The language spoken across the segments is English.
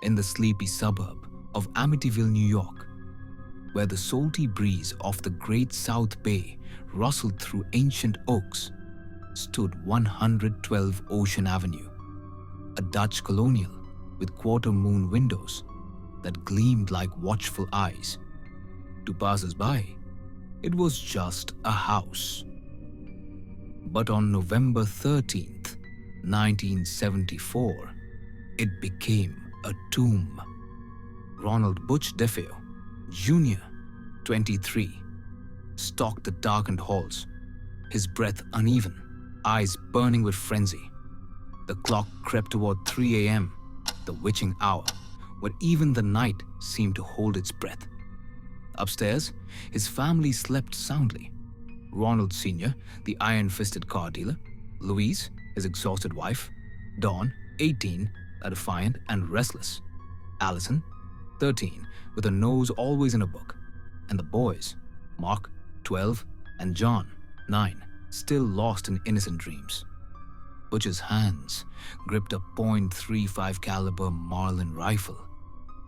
in the sleepy suburb of Amityville, New York, where the salty breeze of the Great South Bay rustled through ancient oaks, stood 112 Ocean Avenue, a Dutch colonial with quarter-moon windows that gleamed like watchful eyes. To passers-by, it was just a house. But on November 13th, 1974, it became a tomb. Ronald Butch DeFeo, Jr., 23, stalked the darkened halls, his breath uneven, eyes burning with frenzy. The clock crept toward 3 a.m., the witching hour, when even the night seemed to hold its breath. Upstairs, his family slept soundly. Ronald Sr., the iron-fisted car dealer, Louise, his exhausted wife, Dawn, 18, a defiant and restless, Allison, 13, with her nose always in a book, and the boys, Mark, 12, and John, 9, still lost in innocent dreams. Butch's hands gripped a .35 caliber Marlin rifle,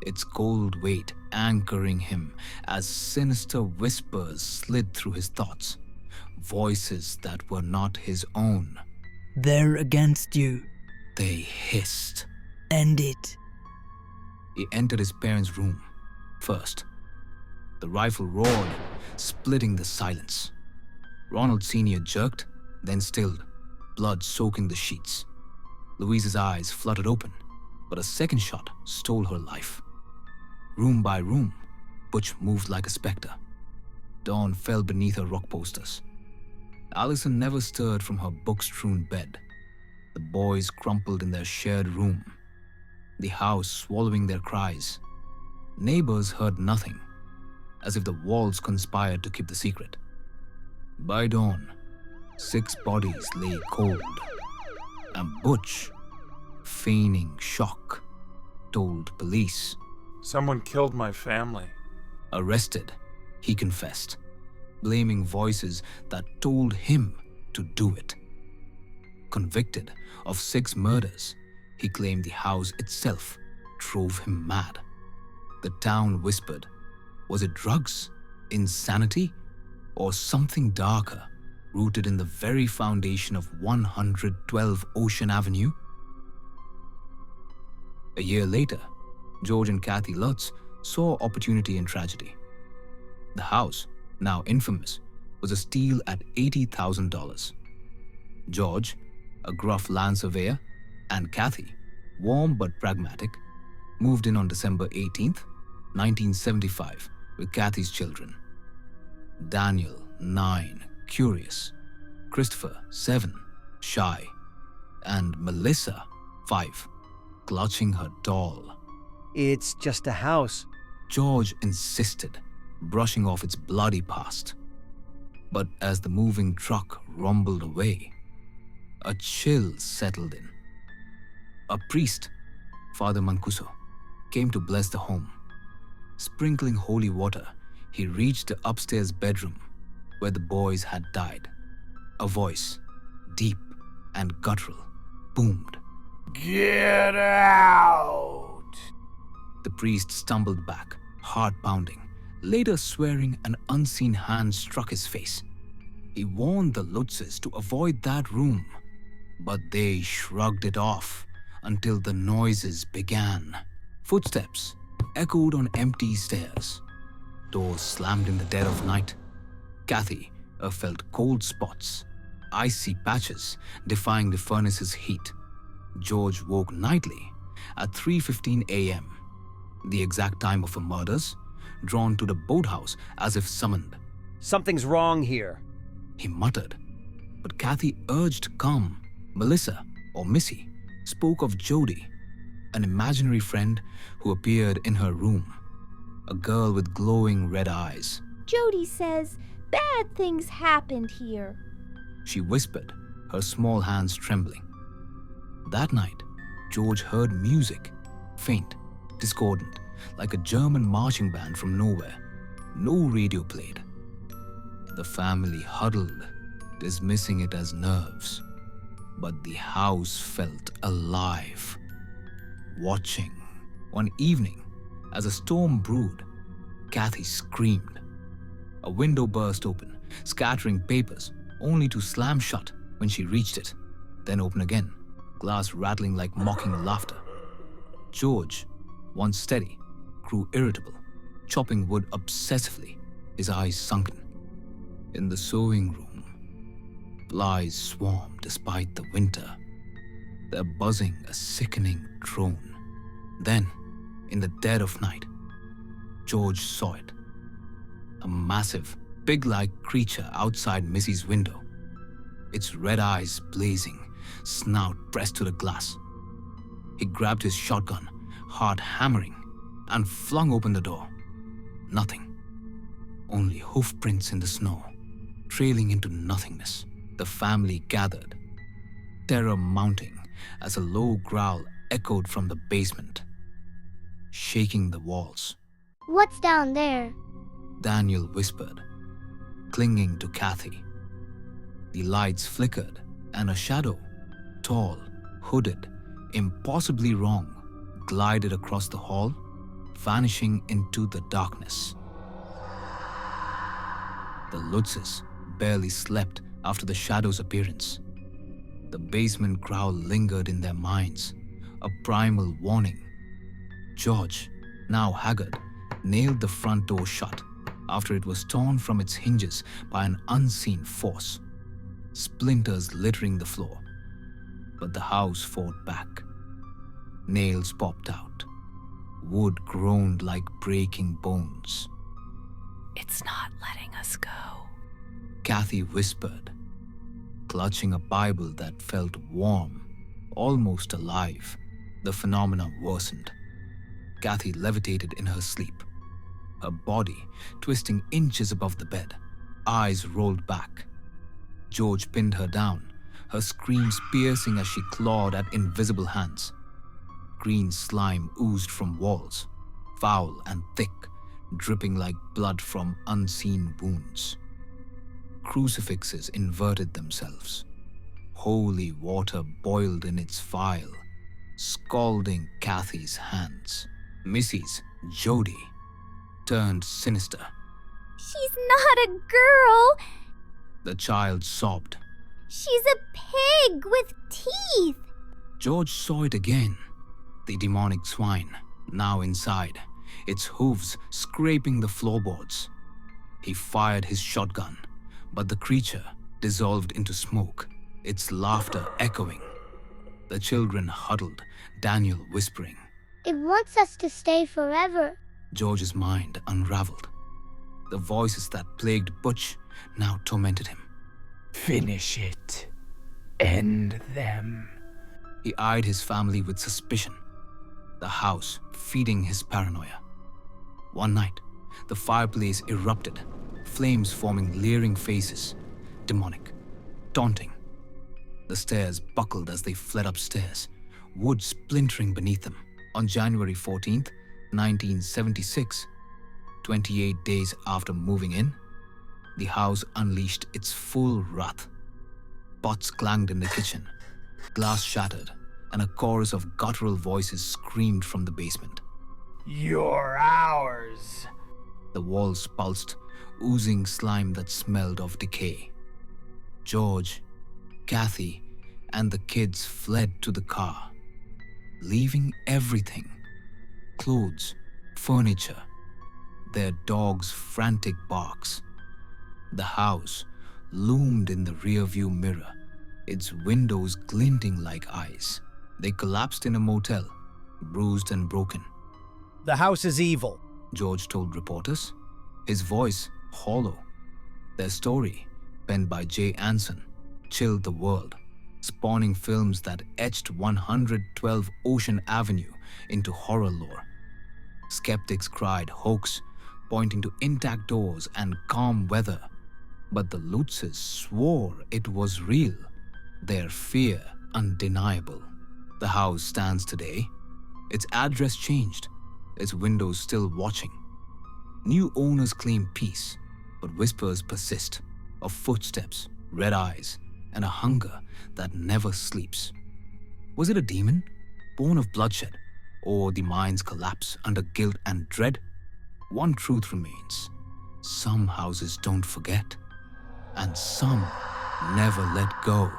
its cold weight anchoring him as sinister whispers slid through his thoughts, voices that were not his own. "They're against you. They hissed. End it." He entered his parents' room first. The rifle roared, splitting the silence. Ronald Sr. jerked, then stilled, blood soaking the sheets. Louise's eyes fluttered open, but a second shot stole her life. Room by room, Butch moved like a specter. Dawn fell beneath her rock posters. Allison never stirred from her book-strewn bed. The boys crumpled in their shared room, the house swallowing their cries. Neighbors heard nothing, as if the walls conspired to keep the secret. By dawn, 6 bodies lay cold, and Butch, feigning shock, told police. "Someone killed my family." Arrested, he confessed, blaming voices that told him to do it. Convicted of 6 murders, he claimed the house itself drove him mad. The town whispered, was it drugs, insanity, or something darker, rooted in the very foundation of 112 Ocean Avenue? A year later, George and Kathy Lutz saw opportunity in tragedy. The house, now infamous, was a steal at $80,000. George, a gruff land surveyor, and Kathy, warm but pragmatic, moved in on December 18th, 1975, with Kathy's children. Daniel, 9, curious; Christopher, 7, shy; and Melissa, 5, clutching her doll. "It's just a house." George insisted, brushing off its bloody past. But as the moving truck rumbled away, a chill settled in. A priest, Father Mancuso, came to bless the home. Sprinkling holy water, he reached the upstairs bedroom where the boys had died. A voice, deep and guttural, boomed. "Get out!" The priest stumbled back, heart pounding, later swearing an unseen hand struck his face. He warned the Lutzes to avoid that room, but they shrugged it off until the noises began. Footsteps echoed on empty stairs. Doors slammed in the dead of night. Kathy felt cold spots, icy patches defying the furnace's heat. George woke nightly at 3:15 a.m., the exact time of the murders, drawn to the boathouse as if summoned. "Something's wrong here." He muttered, but Kathy urged calm. Melissa, or Missy, spoke of Jody, an imaginary friend who appeared in her room, a girl with glowing red eyes. "Jody says bad things happened here," she whispered, her small hands trembling. That night, George heard music, faint, discordant, like a German marching band from nowhere. No radio played. The family huddled, dismissing it as nerves. But the house felt alive, watching One evening, as a storm brewed, Kathy screamed. A window burst open, scattering papers, only to slam shut when she reached it, then open again, glass rattling like mocking laughter. George, once steady, grew irritable, chopping wood obsessively, his eyes sunken. In the sewing room, flies swarmed despite the winter, their buzzing a sickening drone. Then, in the dead of night, George saw it. A massive, pig-like creature outside Missy's window, its red eyes blazing, snout pressed to the glass. He grabbed his shotgun, heart hammering, and flung open the door. Nothing. Only hoof prints in the snow, trailing into nothingness. The family gathered, terror mounting as a low growl echoed from the basement, shaking the walls. What's down there? Daniel whispered, clinging to Kathy. The lights flickered, and a shadow, tall, hooded, impossibly wrong, glided across the hall, vanishing into the darkness. The Lutzes barely slept after the shadow's appearance. The basement growl lingered in their minds, a primal warning. George, now haggard, nailed the front door shut after it was torn from its hinges by an unseen force, splinters littering the floor. But the house fought back. Nails popped out. Wood groaned like breaking bones. It's not letting us go. Kathy whispered, clutching a Bible that felt warm, almost alive. The phenomena worsened. Kathy levitated in her sleep, her body twisting inches above the bed, eyes rolled back. George pinned her down, her screams piercing as she clawed at invisible hands. Green slime oozed from walls, foul and thick, dripping like blood from unseen wounds. Crucifixes inverted themselves. Holy water boiled in its phial, scalding Kathy's hands. Missy's Jody turned sinister. She's not a girl. The child sobbed. She's a pig with teeth. George saw it again. The demonic swine, now inside, its hooves scraping the floorboards. He fired his shotgun, but the creature dissolved into smoke, its laughter echoing. The children huddled, Daniel whispering. It wants us to stay forever. George's mind unraveled. The voices that plagued Butch now tormented him. Finish it. End them. He eyed his family with suspicion, the house feeding his paranoia. One night, the fireplace erupted, flames forming leering faces, demonic, taunting. The stairs buckled as they fled upstairs, wood splintering beneath them. On January 14th, 1976, 28 days after moving in, the house unleashed its full wrath. Pots clanged in the kitchen, glass shattered, and a chorus of guttural voices screamed from the basement. You're ours. The walls pulsed, oozing slime that smelled of decay. George, Kathy, and the kids fled to the car, leaving everything: clothes, furniture, their dog's frantic barks. The house loomed in the rearview mirror, its windows glinting like eyes. They collapsed in a motel, bruised and broken. The house is evil. George told reporters, his voice hollow. Their story, penned by Jay Anson, chilled the world, spawning films that etched 112 Ocean Avenue into horror lore. Skeptics cried hoax, pointing to intact doors and calm weather. But the Lutzes swore it was real, their fear undeniable. The house stands today. Its address changed, its windows still watching. New owners claim peace, but whispers persist of footsteps, red eyes, and a hunger that never sleeps. Was it a demon, born of bloodshed, or the minds collapse under guilt and dread, one truth remains. Some houses don't forget, and some never let go.